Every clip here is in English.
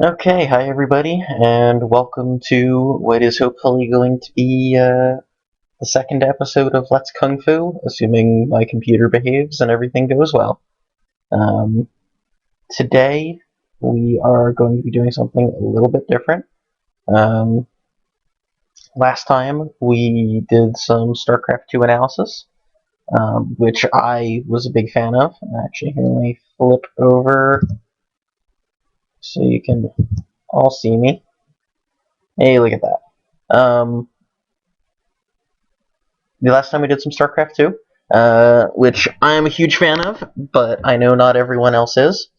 Okay, hi everybody, and welcome to what is hopefully going to be the second episode of Let's Kung Fu, assuming my computer behaves and everything goes well. Um, Today, we are going to be doing something a little bit different. Um, Last time, we did some StarCraft 2 analysis, which I was a big fan of. Actually, here, let me flip over so you can all see me. Hey, look at that. The last time we did some StarCraft 2, which I am a huge fan of, but I know not everyone else is.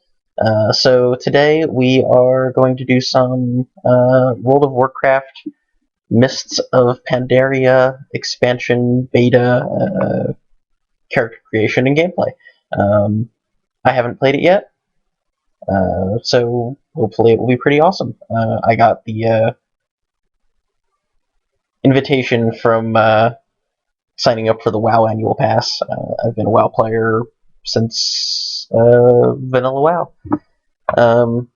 So today we are going to do some World of Warcraft Mists of Pandaria expansion beta character creation and gameplay. I haven't played it yet, so hopefully it will be pretty awesome. I got the invitation from signing up for the WoW annual pass. I've been a WoW player since Vanilla WoW. Um,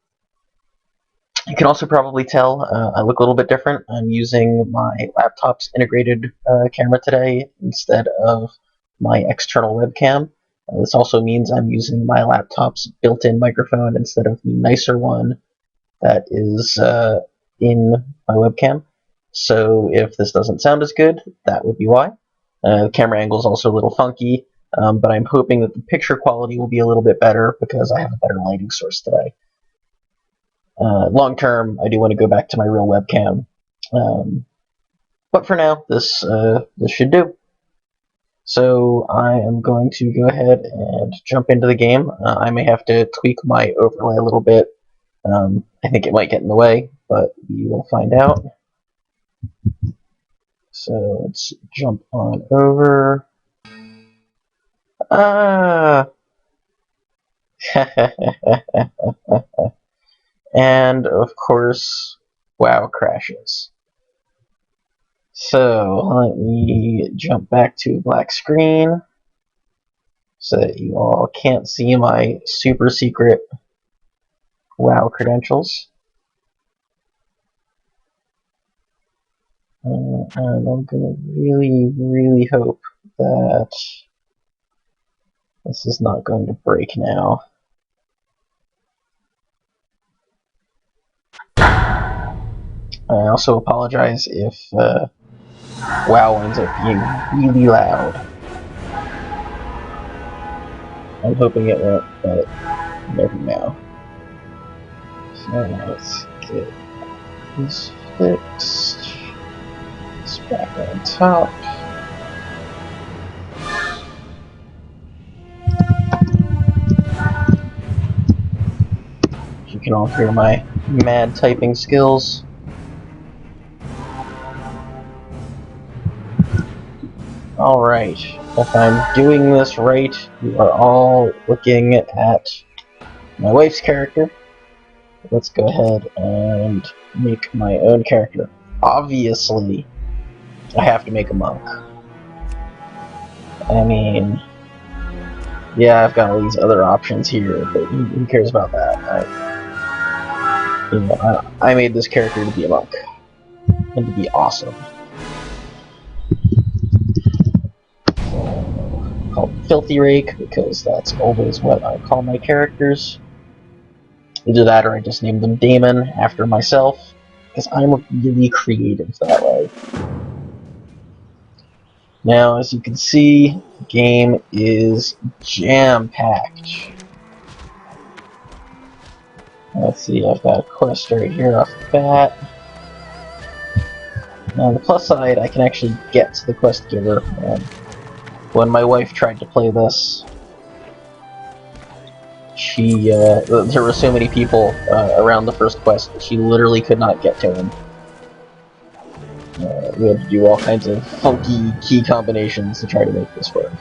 you can also probably tell I look a little bit different. I'm using my laptop's integrated camera today instead of my external webcam. This also means I'm using my laptop's built-in microphone instead of the nicer one that is in my webcam. So if this doesn't sound as good, that would be why. The camera angle is also a little funky, but I'm hoping that the picture quality will be a little bit better because I have a better lighting source today. Long term, I do want to go back to my real webcam, but for now, this should do. So I am going to go ahead and jump into the game. I may have to tweak my overlay a little bit. I think it might get in the way, but we will find out. So let's jump on over. Ah! And of course, WoW crashes. So let me jump back to black screen so that you all can't see my super secret WoW credentials. And I'm gonna really hope that this is not going to break now. I also apologize if WoW ends up being really loud. I'm hoping it won't, but never know. So let's get this fixed. It's back on top. You can all hear my mad typing skills. Alright, if I'm doing this right, we are all looking at my wife's character. Let's go ahead and make my own character. Obviously, I have to make a monk. I mean, yeah, I've got all these other options here, but who cares about that? I made this character to be a monk and to be awesome. Called Filthy Rake because that's always what I call my characters. Either that or I just named them Damon after myself because I'm really creative that way. Now, as you can see, the game is jam-packed. Let's see, I've got a quest right here off the bat. Now, on the plus side, I can actually get to the quest giver. When my wife tried to play this, there were so many people around the first quest that she literally could not get to him. We had to do all kinds of funky key combinations to try to make this work.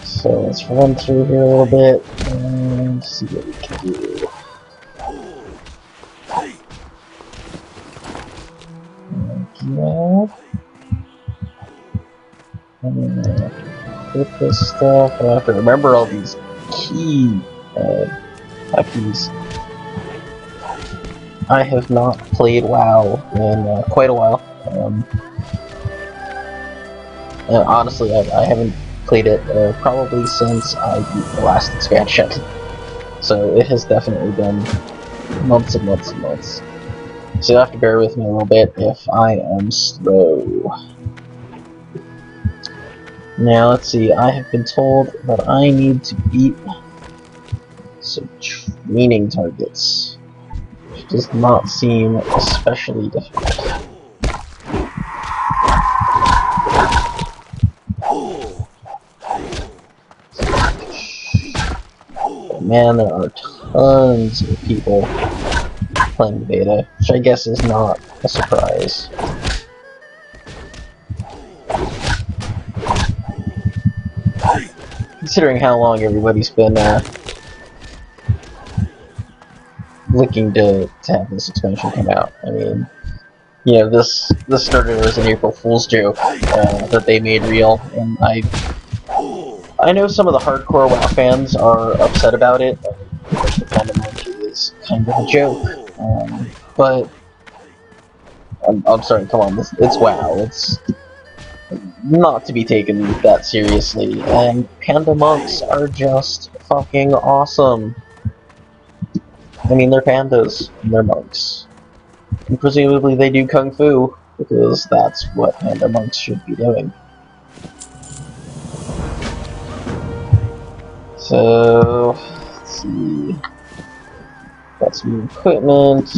So let's run through here a little bit and see what we can do. And then I have to put this stuff. I have to remember all these key keys. I have not played WoW in quite a while. Honestly, I haven't played it probably since I beat the last expansion. So it has definitely been months and months and months. So you'll have to bear with me a little bit if I am slow. Now, let's see, I have been told that I need to beat some training targets, which does not seem especially difficult. But man, there are tons of people playing the beta, which I guess is not a surprise. Considering how long everybody's been looking to have this expansion come out. I mean, you know, this started as an April Fool's joke that they made real, and I know some of the hardcore WoW fans are upset about it. The Pandaria is kind of a joke, but I'm sorry, come on, it's WoW. It's not to be taken that seriously, and Panda monks are just fucking awesome. I mean, they're pandas, and they're monks. And presumably they do kung fu, because that's what panda monks should be doing. So, let's see. Got some equipment.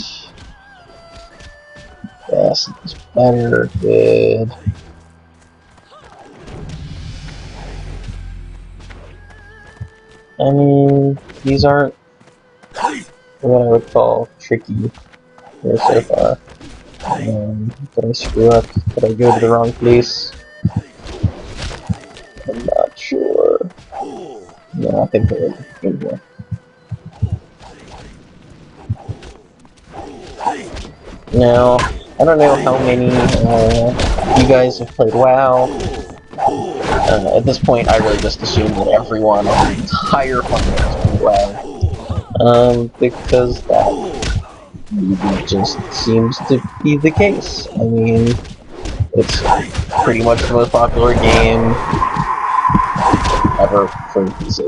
Yes, it's better, good. I mean, these aren't what I would call tricky here so far. Did I screw up? Did I go to the wrong place? I'm not sure. No, I think they're in here. Now, I don't know how many you guys have played WoW. At this point, I really just assume that everyone on the entire planet has played WoW. Because that just seems to be the case. I mean, it's pretty much the most popular game ever for PC.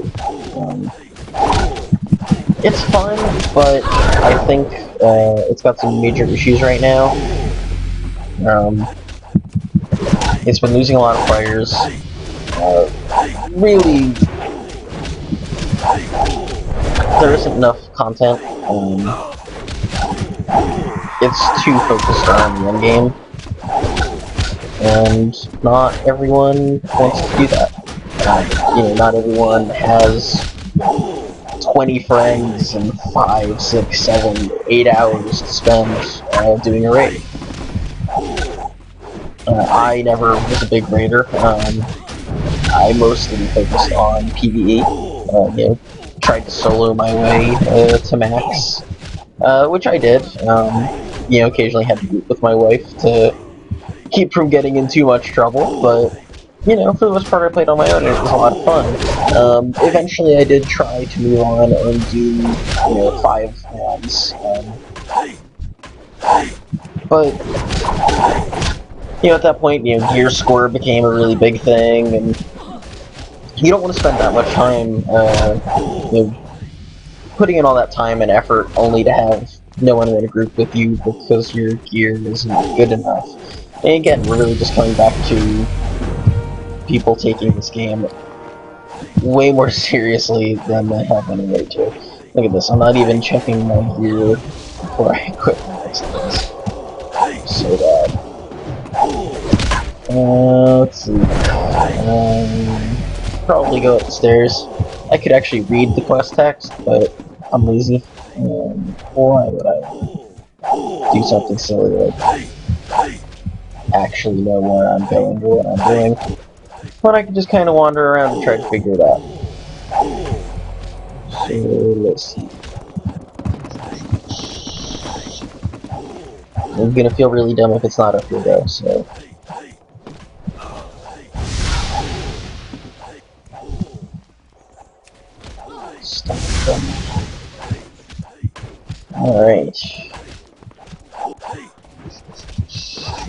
It's fun, but I think it's got some major issues right now. It's been losing a lot of players. Really, there isn't enough content. It's too focused on one game, and not everyone wants to do that. You know, not everyone has 20 friends and 5, 6, 7, 8 hours to spend doing a raid. I never was a big raider. I mostly focused on PvE. You know, tried to solo my way to max, which I did. You know, occasionally had to meet with my wife to keep from getting in too much trouble, but you know, for the most part, I played on my own, and it was a lot of fun. Eventually, I did try to move on and do, you know, 5 rounds. But, you know, at that point, you know, gear score became a really big thing, and you don't want to spend that much time, you know, putting in all that time and effort only to have no one in a group with you because your gear isn't good enough. And again, we're really just coming back to people taking this game way more seriously than they have anyway to. Look at this, I'm not even checking my gear before I equip the next things. So bad. Let's see. Probably go upstairs. I could actually read the quest text, but I'm lazy. Why would I do something silly like actually know where I'm going or what I'm doing? But I could just kind of wander around and try to figure it out. So, let's see. I'm gonna feel really dumb if it's not up here though, so... Stop them. Alright.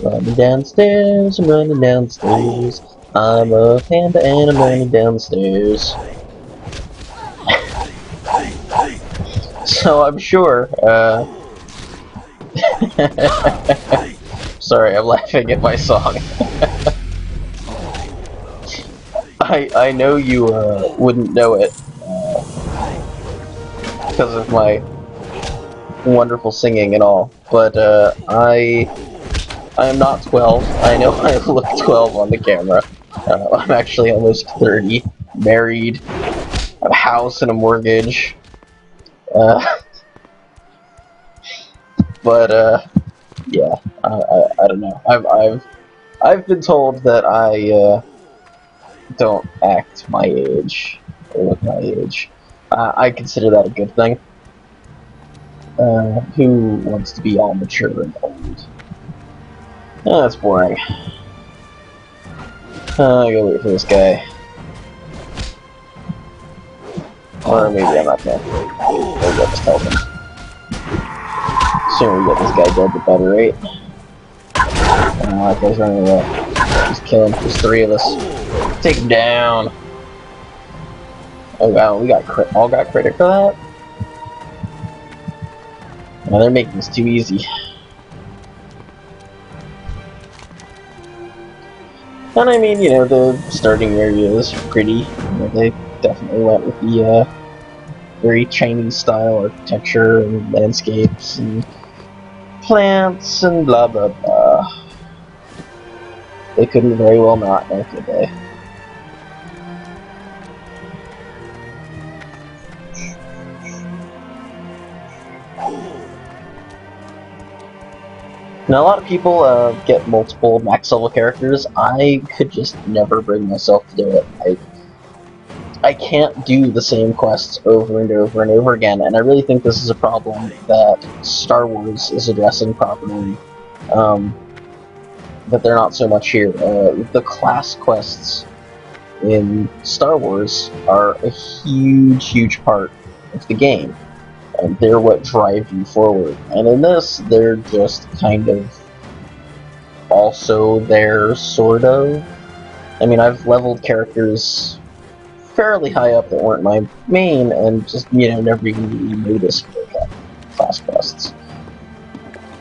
Running downstairs, I'm running downstairs. I'm a panda and I'm running downstairs. So I'm sure, sorry, I'm laughing at my song. I know you, wouldn't know it, because of my wonderful singing and all, but, I am not 12. I know I look 12 on the camera. I'm actually almost 30, married, have a house and a mortgage, but, yeah, I don't know. I've been told that I don't act my age or look my age. I consider that a good thing. Who wants to be all mature and old? Oh, that's boring. I gotta wait for this guy. Or maybe I'm not gonna. Maybe I'll just help him. The sooner we get this guy dead, the better, right? That guy's running away. Just kill him. There's 3 of us. Take him down. Oh wow, we got all got credit for that? Now they're making this too easy. And I mean, you know, the starting area is pretty. You know, they definitely went with the very Chinese style architecture and landscapes and plants and blah blah blah. They couldn't very well not, now could they? Now, a lot of people get multiple max level characters. I could just never bring myself to do it. I can't do the same quests over and over and over again, and I really think this is a problem that Star Wars is addressing properly, but they're not so much here. The class quests in Star Wars are a huge, huge part of the game. And they're what drive you forward. And in this, they're just kind of also there, sort of. I mean, I've leveled characters fairly high up that weren't my main, and just, you know, never even really noticed class quests.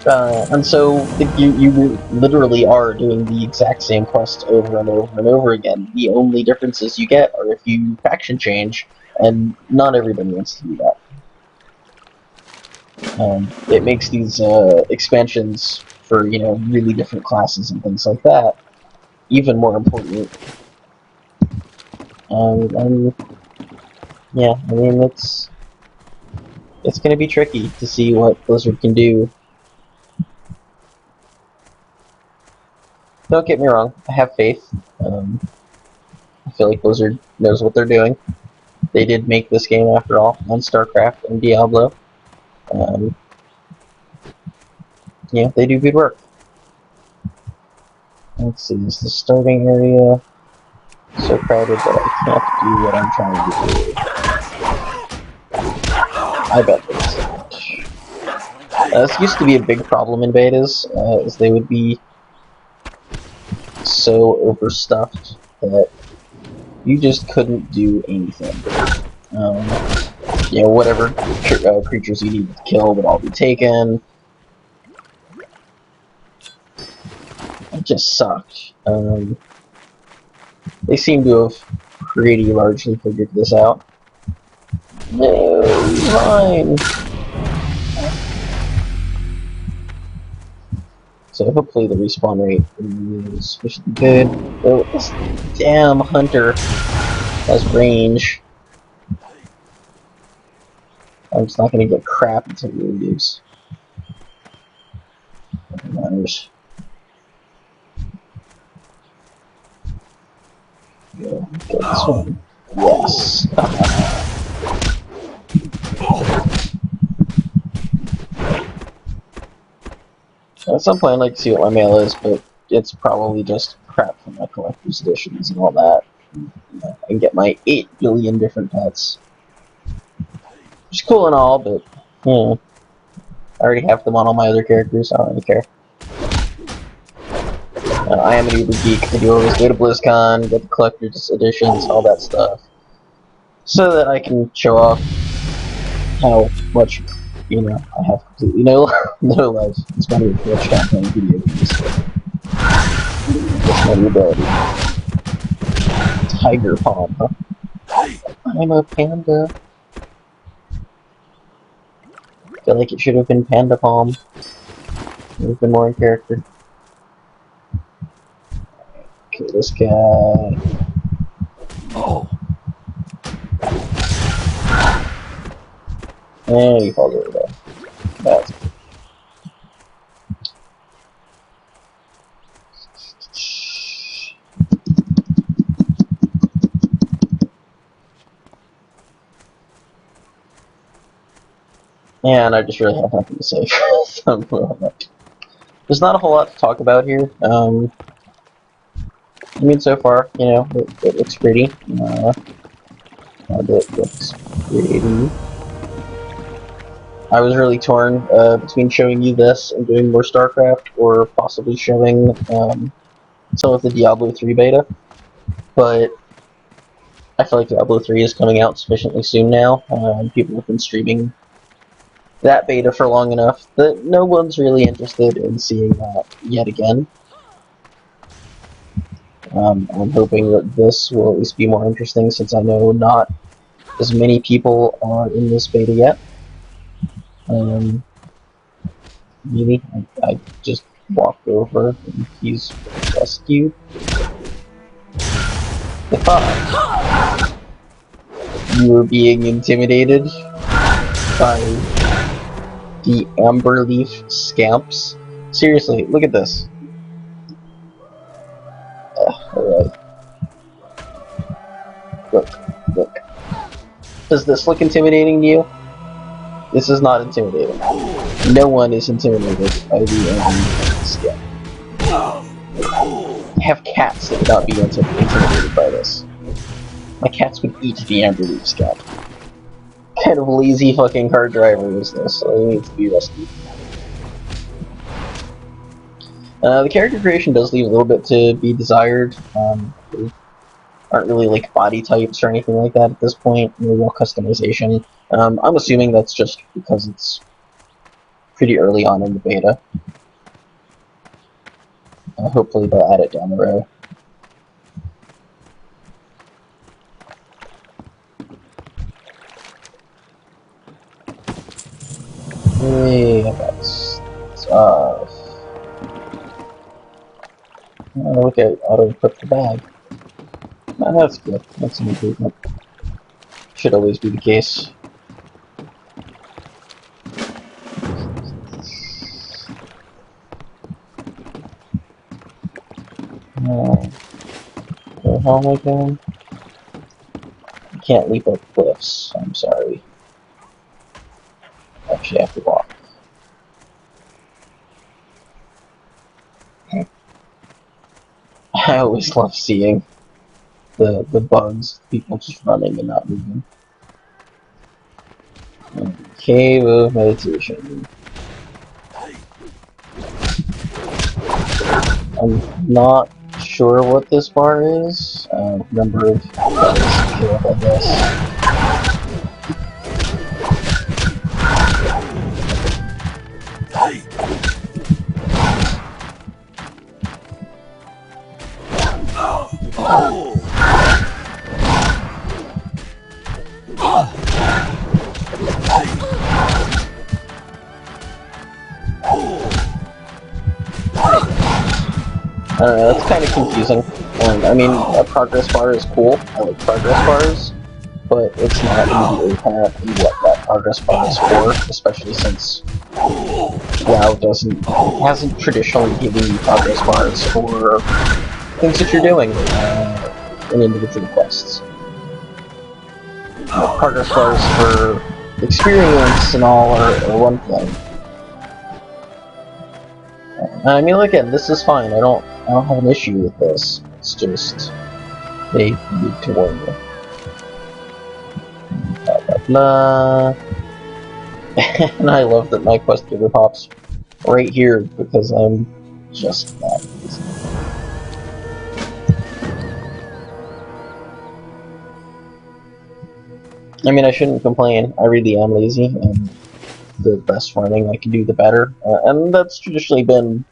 And so, you literally are doing the exact same quest over and over and over again. The only differences you get are if you faction change, and not everybody wants to do that. It makes these expansions for, you know, really different classes and things like that even more important. And yeah, I mean, it's going to be tricky to see what Blizzard can do. Don't get me wrong, I have faith. I feel like Blizzard knows what they're doing. They did make this game after all, on StarCraft and Diablo. Yeah, they do good work. Let's see, is the starting area so crowded that I can't do what I'm trying to do? I bet there's this used to be a big problem in betas, is they would be so overstuffed that you just couldn't do anything. You know, whatever creatures you needed to kill would all be taken. It just sucked. They seem to have pretty largely figured this out. No, mine! So hopefully the respawn rate is sufficiently good. Oh, this damn hunter has range. I'm just not gonna get crap until he leaves. Matters. Go, get this one. Yes. At some point I'd like to see what my mail is, but it's probably just crap from my collector's editions and all that. I can get my 8 billion different pets. Which is cool and all, but I already have them on all my other characters, so I don't really care. I am an Uber geek. I do always go to BlizzCon, get the collector's editions, all that stuff, so that I can show off how much, I have completely no life. It's my too much time playing video games. That's my new ability. Tiger Palm, huh? I'm a panda. I feel like it should have been Panda Palm. It would have been more in character. Okay, this guy. Oh. And he falls over there. That's good. And I just really have nothing to say. There's not a whole lot to talk about here. I mean, so far, it looks pretty. It looks pretty. I was really torn between showing you this and doing more StarCraft, or possibly showing some of the Diablo 3 beta. But I feel like Diablo 3 is coming out sufficiently soon now. People have been streaming that beta for long enough that no one's really interested in seeing that yet again. I'm hoping that this will at least be more interesting, since I know not as many people are in this beta yet. Maybe I just walked over and he's rescued. If you were being intimidated by the Amberleaf scamps. Seriously, look at this. Alright. Look. Does this look intimidating to you? This is not intimidating. No one is intimidated by the Amberleaf scamp. I have cats that would not be intimidated by this. My cats would eat the Amberleaf scamp. What kind of lazy fucking car driver is this? So he needs to be rescued. The character creation does leave a little bit to be desired. They aren't really like body types or anything like that at this point. No real customization. I'm assuming that's just because it's pretty early on in the beta. Hopefully they'll add it down the road. Hey, I got stuff. Look at auto-equip the bag. That's good. That's an improvement. Should always be the case. Where the hell am I going? I can't leap up cliffs. I'm sorry. Actually, I have to walk. I always love seeing the bugs, people just running and not moving. Cave of Meditation. I'm not sure what this bar is. Number of bugs killed, I guess. That's kind of confusing. I mean, a progress bar is cool. I like progress bars, but it's not immediately apparent what that progress bar is for, especially since WoW hasn't traditionally given you progress bars for things that you're doing in individual quests. Progress bars for experience and all are one thing. I mean, again, this is fine. I don't have an issue with this. It's just they need to warn you. Blah blah blah. And I love that my quest giver pops right here because I'm just that easy. I mean, I shouldn't complain. I really am lazy, and the less farming I can do, the better. And that's traditionally been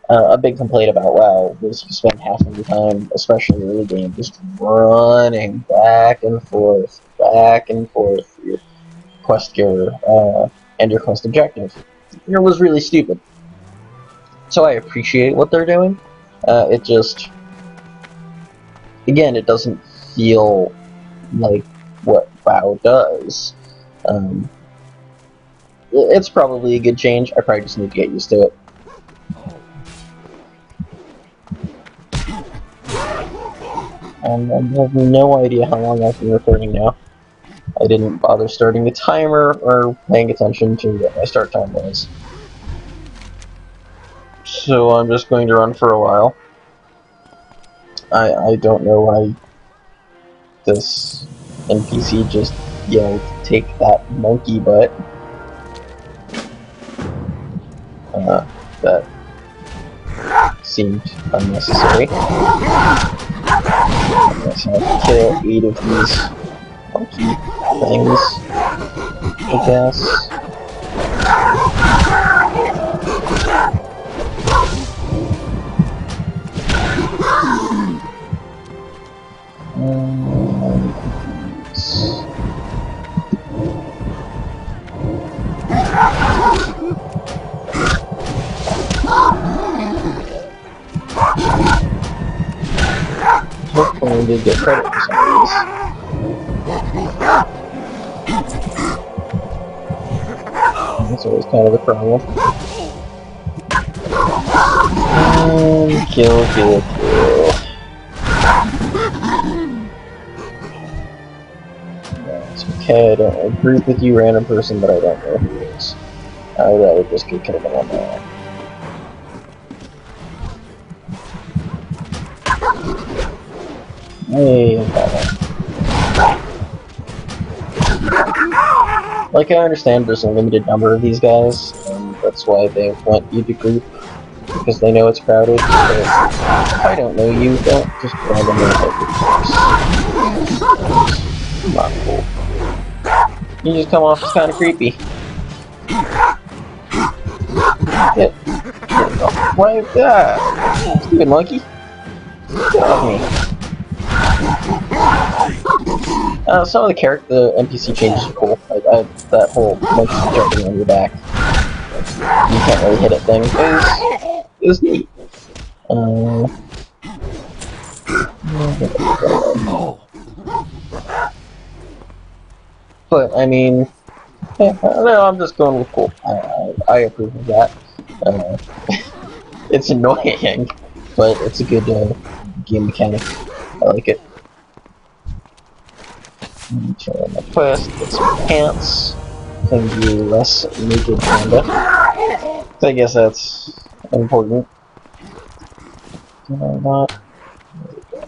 a big complaint about WoW, is you spend half of your time, especially early game, just running back and forth for your quest giver and your quest objective. It was really stupid. So I appreciate what they're doing. It just, again, it doesn't feel like what WoW does. Um, it's probably a good change. I probably just need to get used to it. I have no idea how long I've been recording now. I didn't bother starting the timer or paying attention to what my start time was. So I'm just going to run for a while. I don't know why this NPC just yelled, "Take that monkey butt." That seemed unnecessary. I guess I have to kill 8 of these monkey things, I guess. Hopefully we did get credit for some of these. That's always kind of the problem. Kill. That's okay, I don't agree with you, random person, but I don't know who it is. I would rather just get killed on that. Hey, I got one. Like, I understand there's a limited number of these guys, and that's why they want you to group, because they know it's crowded, but if I don't know you, don't just randomly hit your corpse. Not cool. You just come off as kind of creepy. Get like that! Stupid monkey! Get off me! Some of the NPC changes are cool. Like, that whole monkey jumping on your back, you can't really hit it thing is neat. But I mean, yeah, no, I'm just going with cool. I approve of that. It's annoying, but it's a good game mechanic. I like it. Turn on my quest, get some pants, and be less naked panda. So I guess that's important. Did I not? There we go.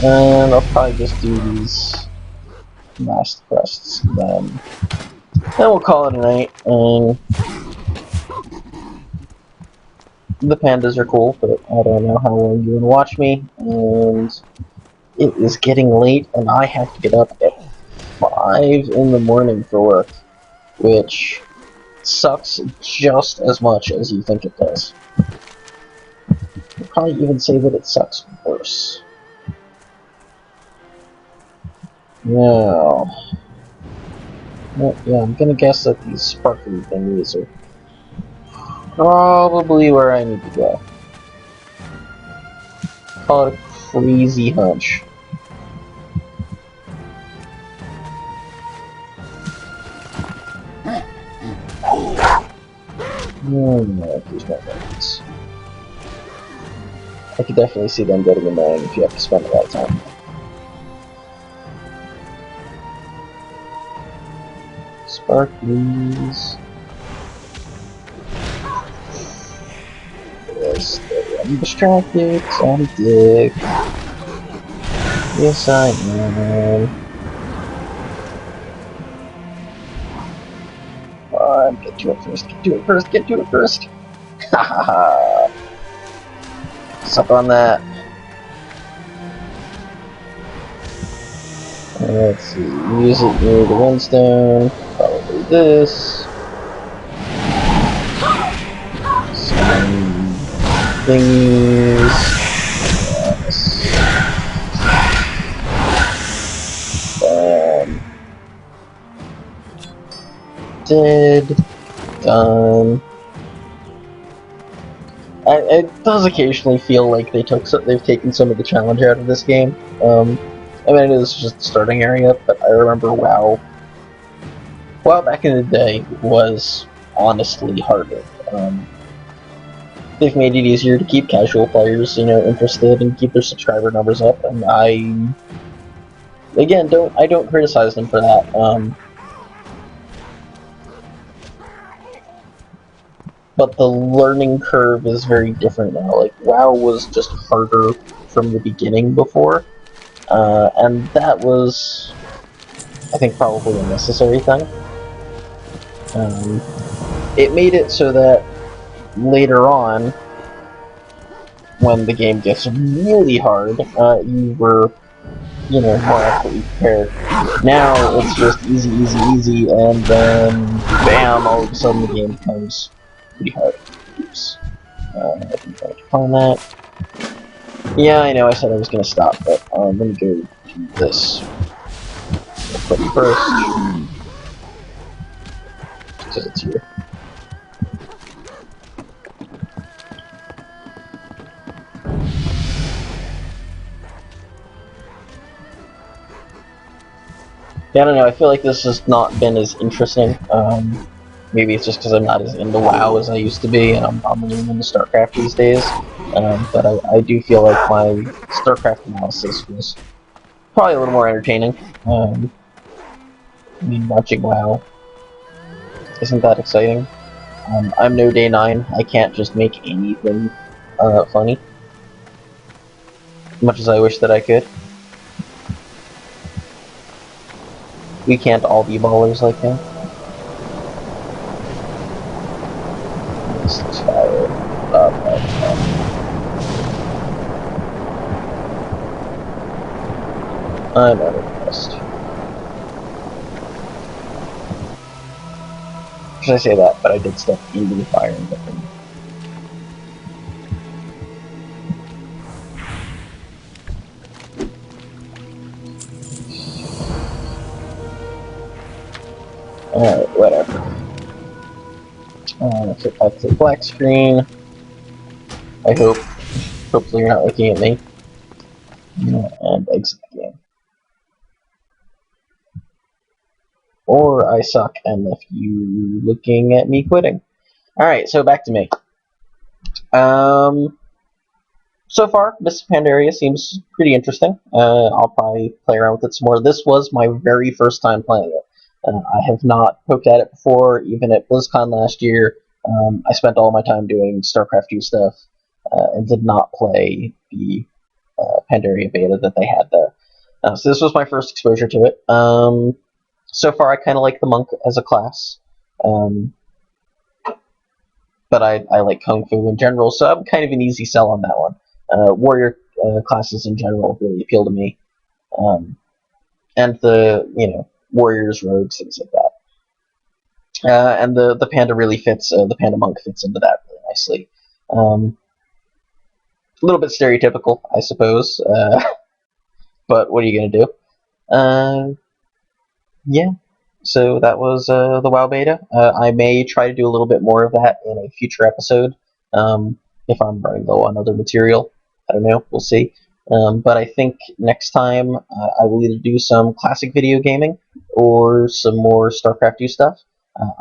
And I'll probably just do these last quests, then we'll call it a night. The pandas are cool, but I don't know how long you want to watch me, and it is getting late, and I have to get up at 5 in the morning for work, which sucks just as much as you think it does. I'd probably even say that it sucks worse. Now, well, yeah, I'm gonna guess that these sparkly thingies are probably where I need to go. Call it a crazy hunch. No, there's no enemies. I could definitely see them getting annoying if you have to spend a lot of time. Sparklies. Yes, I'm distracted, so I'm a dick. Yes, I am. Get to it first, get to it first, get to it first! Ha ha ha! Suck on that. Let's see, use it near the windstone. Probably this. Some thingies. Yes. Dead. Done. It does occasionally feel like they've taken some of the challenge out of this game. I mean, it is just the starting area, but I remember WoW back in the day was honestly harder. They've made it easier to keep casual players, interested and keep their subscriber numbers up, and I don't criticize them for that. But the learning curve is very different now. Like, WoW was just harder from the beginning before, and that was, I think, probably a necessary thing. It made it so that later on, when the game gets really hard, you were, more adequately prepared. Now, it's just easy, easy, easy, and then, bam, all of a sudden the game becomes pretty hard. Oops. I think I can find that. Yeah, I know I said I was going to stop, but let me go do this first. Because it's here. Yeah, I don't know, I feel like this has not been as interesting. Maybe it's just because I'm not as into WoW as I used to be, and I'm really into StarCraft these days. But I do feel like my StarCraft analysis was probably a little more entertaining. I mean, watching WoW isn't that exciting. I'm no Day 9. I can't just make anything funny. Much as I wish that I could. We can't all be ballers like him. This is fire. I'm not impressed. Should I say that? But I did step into the fire and get them. Alright, whatever. So back to the black screen. I hope. Hopefully you're not looking at me. And exit the game. Or I suck and left you looking at me quitting. Alright, so back to me. So far, this Pandaria seems pretty interesting. I'll probably play around with it some more. This was my very first time playing it. I have not poked at it before, even at BlizzCon last year. I spent all my time doing StarCraft 2 stuff, and did not play the Pandaria beta that they had there. So this was my first exposure to it. So far, I kind of like the monk as a class. But I like Kung Fu in general, so I'm kind of an easy sell on that one. Warrior classes in general really appeal to me. And the, warriors, rogues, things like that. And the panda really fits, the panda monk fits into that really nicely. A little bit stereotypical, I suppose, but what are you going to do? Yeah, so that was the WoW beta. I may try to do a little bit more of that in a future episode, if I'm running low on other material. I don't know, we'll see. But I think next time I will either do some classic video gaming or some more StarCraft 2 stuff.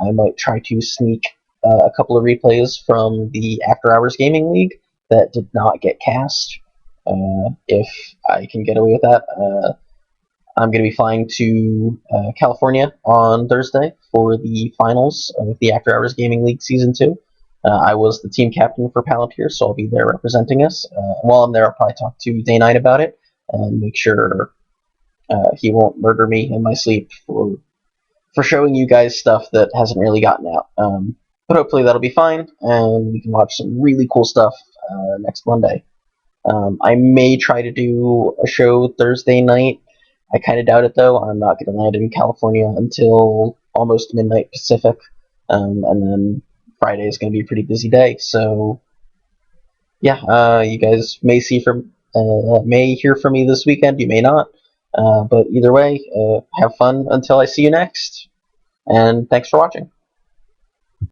I might try to sneak a couple of replays from the After Hours Gaming League that did not get cast, if I can get away with that. I'm going to be flying to California on Thursday for the finals of the After Hours Gaming League Season 2. I was the team captain for Palantir, so I'll be there representing us. While I'm there, I'll probably talk to Day 9 about it and make sure he won't murder me in my sleep for for showing you guys stuff that hasn't really gotten out. But hopefully that'll be fine, and we can watch some really cool stuff next Monday. I may try to do a show Thursday night. I kind of doubt it though. I'm not going to land in California until almost midnight Pacific, and then Friday is going to be a pretty busy day. So yeah, you guys may hear from me this weekend. You may not, but either way, have fun until I see you next. And thanks for watching.